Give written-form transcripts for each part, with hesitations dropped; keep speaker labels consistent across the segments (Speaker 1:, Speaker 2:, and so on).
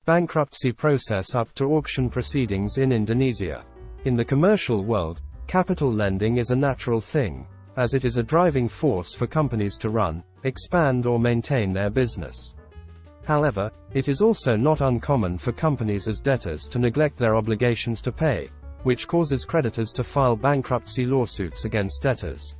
Speaker 1: Bankruptcy process up to auction proceedings in Indonesia. In the commercial world, capital lending is a natural thing, as it is a driving force for companies to run, expand or maintain their business. However, it is also not uncommon for companies as debtors to neglect their obligations to pay, which causes creditors to file bankruptcy lawsuits against debtors.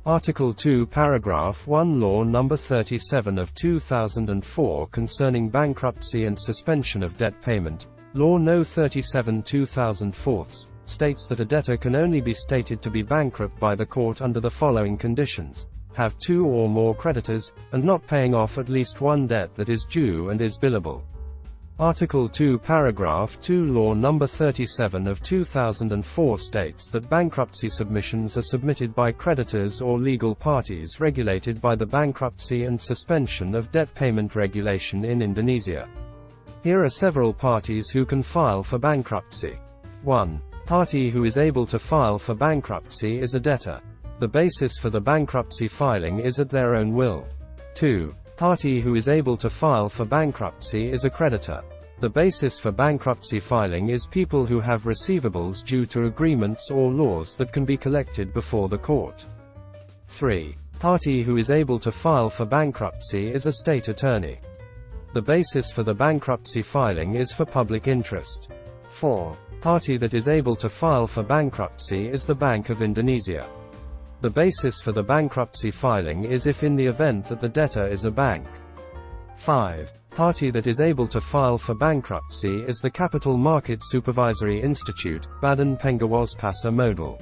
Speaker 1: Article 2 Paragraph 1 Law No. 37 of 2004 concerning bankruptcy and suspension of debt payment, Law No. 37 2004, states that a debtor can only be stated to be bankrupt by the court under the following conditions: have two or more creditors, and not paying off at least one debt that is due and is billable. Article 2 Paragraph 2 Law No. 37 of 2004 states that bankruptcy submissions are submitted by creditors or legal parties regulated by the Bankruptcy and Suspension of Debt Payment Regulation in Indonesia. Here are several parties who can file for bankruptcy. 1. Party who is able to file for bankruptcy is a debtor. The basis for the bankruptcy filing is at their own will. 2. Party who is able to file for bankruptcy is a creditor. The basis for bankruptcy filing is people who have receivables due to agreements or laws that can be collected before the court. 3. Party who is able to file for bankruptcy is a state attorney. The basis for the bankruptcy filing is for public interest. 4. Party that is able to file for bankruptcy is the Bank of Indonesia. The basis for the bankruptcy filing is if in the event that the debtor is a bank. 5. Party that is able to file for bankruptcy is the Capital Market Supervisory Institute, Badan Pengawas Pasar Modal.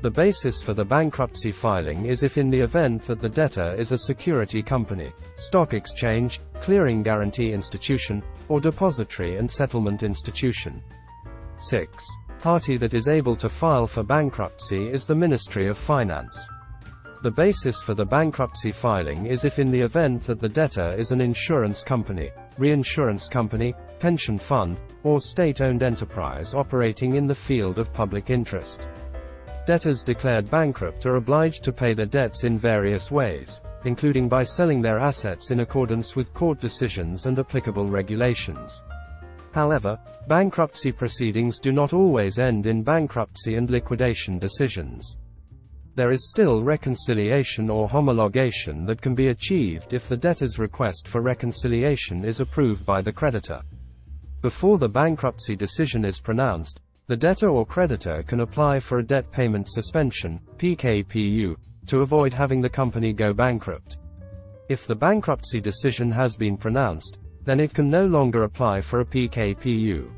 Speaker 1: The basis for the bankruptcy filing is if in the event that the debtor is a security company, stock exchange, clearing guarantee institution, or depository and settlement institution. 6. Party that is able to file for bankruptcy is the Ministry of Finance. The basis for the bankruptcy filing is if in the event that the debtor is an insurance company, reinsurance company, pension fund, or state-owned enterprise operating in the field of public interest. Debtors declared bankrupt are obliged to pay their debts in various ways, including by selling their assets in accordance with court decisions and applicable regulations. However, bankruptcy proceedings do not always end in bankruptcy and liquidation decisions. There is still reconciliation or homologation that can be achieved if the debtor's request for reconciliation is approved by the creditor. Before the bankruptcy decision is pronounced, the debtor or creditor can apply for a debt payment suspension, PKPU, to avoid having the company go bankrupt. If the bankruptcy decision has been pronounced, then it can no longer apply for a PKPU.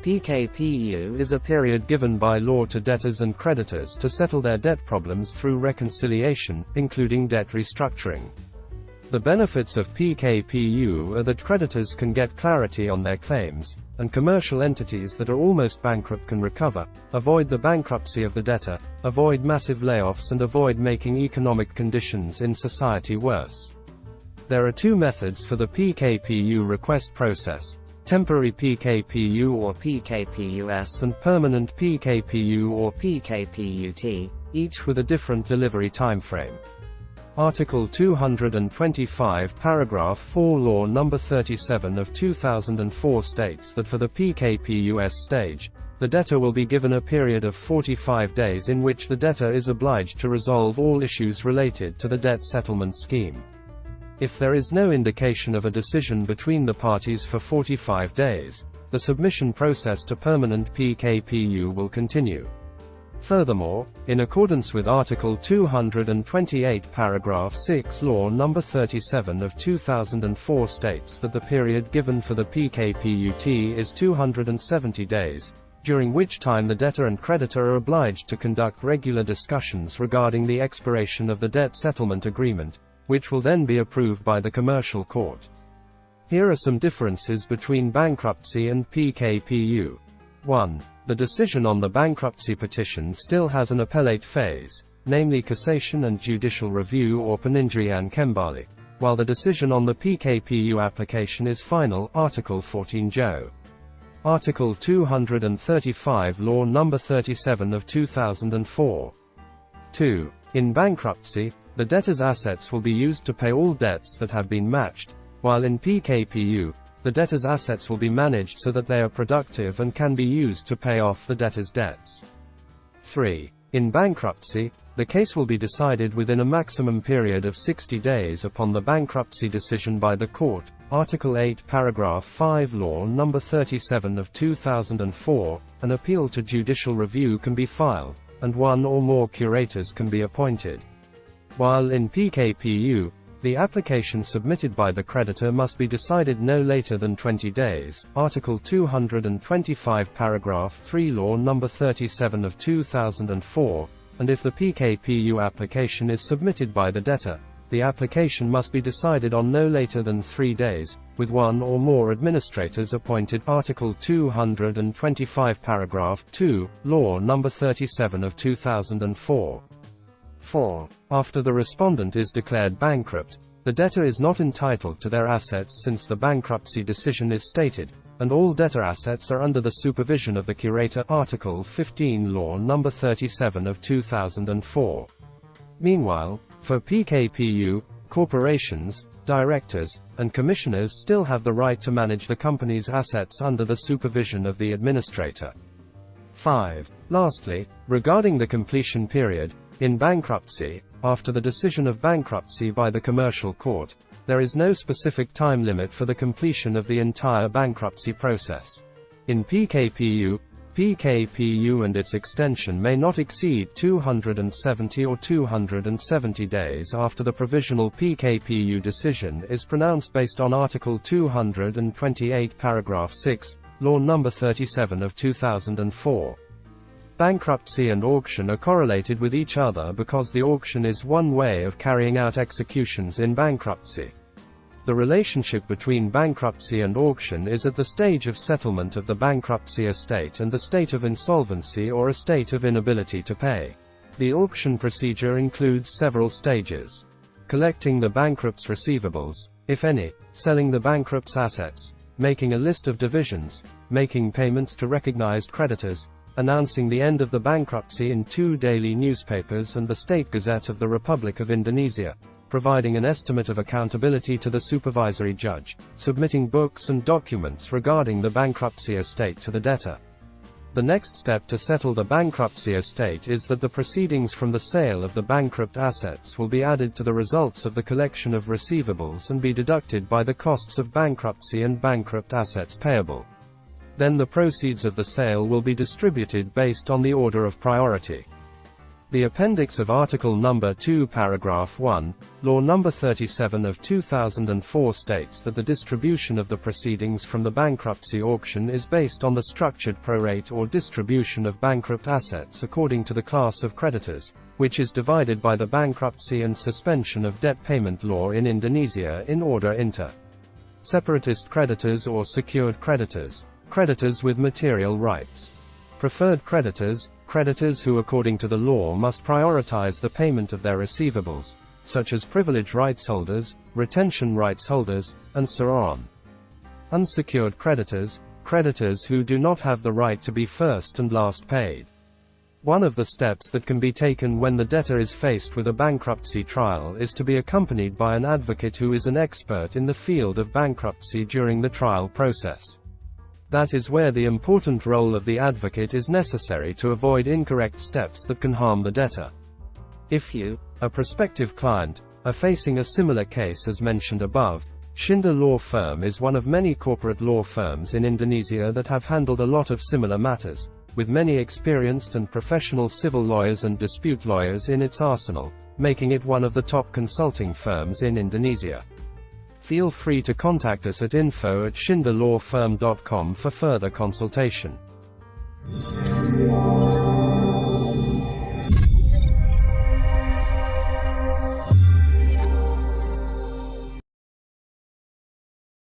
Speaker 1: PKPU is a period given by law to debtors and creditors to settle their debt problems through reconciliation, including debt restructuring. The benefits of PKPU are that creditors can get clarity on their claims, and commercial entities that are almost bankrupt can recover, avoid the bankruptcy of the debtor, avoid massive layoffs and avoid making economic conditions in society worse. There are two methods for the PKPU request process: temporary PKPU or PKPUS and permanent PKPU or PKPUT, each with a different delivery timeframe. Article 225 Paragraph 4 Law No. 37 of 2004 states that for the PKPUS stage, the debtor will be given a period of 45 days in which the debtor is obliged to resolve all issues related to the debt settlement scheme. If there is no indication of a decision between the parties for 45 days, the submission process to permanent PKPU will continue. Furthermore, in accordance with Article 228 Paragraph 6 Law No. 37 of 2004 states that the period given for the PKPUT is 270 days, during which time the debtor and creditor are obliged to conduct regular discussions regarding the expiration of the debt settlement agreement, which will then be approved by the commercial court. Here are some differences between bankruptcy and PKPU. 1. The decision on the bankruptcy petition still has an appellate phase, namely cassation and judicial review or peninjauan kembali, while the decision on the PKPU application is final, Article 14 Jo. Article 235 Law No. 37 of 2004. 2. In bankruptcy, the debtor's assets will be used to pay all debts that have been matched, while in PKPU, the debtor's assets will be managed so that they are productive and can be used to pay off the debtor's debts. 3. In bankruptcy, the case will be decided within a maximum period of 60 days upon the bankruptcy decision by the court. Article 8, Paragraph 5 Law No. 37 of 2004, an appeal to judicial review can be filed, and one or more curators can be appointed. While in PKPU, the application submitted by the creditor must be decided no later than 20 days. Article 225 Paragraph 3 Law No. 37 of 2004, and if the PKPU application is submitted by the debtor, the application must be decided on no later than 3 days, with one or more administrators appointed. Article 225 Paragraph 2, Law No. 37 of 2004. 4. After the respondent is declared bankrupt, the debtor is not entitled to their assets since the bankruptcy decision is stated, and all debtor assets are under the supervision of the curator. Article 15 Law No. 37 of 2004. Meanwhile, for PKPU, corporations, directors, and commissioners still have the right to manage the company's assets under the supervision of the administrator. 5. Lastly, regarding the completion period, in bankruptcy, after the decision of bankruptcy by the commercial court, there is no specific time limit for the completion of the entire bankruptcy process. In PKPU, PKPU and its extension may not exceed 270 or 270 days after the provisional PKPU decision is pronounced based on Article 228 Paragraph 6, Law No. 37 of 2004. Bankruptcy and auction are correlated with each other because the auction is one way of carrying out executions in bankruptcy. The relationship between bankruptcy and auction is at the stage of settlement of the bankruptcy estate and the state of insolvency or a state of inability to pay. The auction procedure includes several stages: collecting the bankrupt's receivables, if any, selling the bankrupt's assets, making a list of divisions, making payments to recognized creditors, announcing the end of the bankruptcy in 2 daily newspapers and the State Gazette of the Republic of Indonesia, providing an estimate of accountability to the supervisory judge, submitting books and documents regarding the bankruptcy estate to the debtor. The next step to settle the bankruptcy estate is that the proceedings from the sale of the bankrupt assets will be added to the results of the collection of receivables and be deducted by the costs of bankruptcy and bankrupt assets payable. Then the proceeds of the sale will be distributed based on the order of priority. The appendix of Article No. 2 Paragraph 1, Law No. 37 of 2004 states that the distribution of the proceedings from the bankruptcy auction is based on the structured prorate or distribution of bankrupt assets according to the class of creditors, which is divided by the bankruptcy and suspension of debt payment law in Indonesia in order inter separatist creditors or secured creditors, creditors with material rights, preferred creditors, creditors who according to the law must prioritize the payment of their receivables, such as privilege rights holders, retention rights holders, and so on. Unsecured creditors, creditors who do not have the right to be first and last paid. One of the steps that can be taken when the debtor is faced with a bankruptcy trial is to be accompanied by an advocate who is an expert in the field of bankruptcy during the trial process. That is where the important role of the advocate is necessary to avoid incorrect steps that can harm the debtor. If you, a prospective client, are facing a similar case as mentioned above, Schinder Law Firm is one of many corporate law firms in Indonesia that have handled a lot of similar matters, with many experienced and professional civil lawyers and dispute lawyers in its arsenal, making it one of the top consulting firms in Indonesia. Feel free to contact us at info@schinderlawfirm.com for further consultation.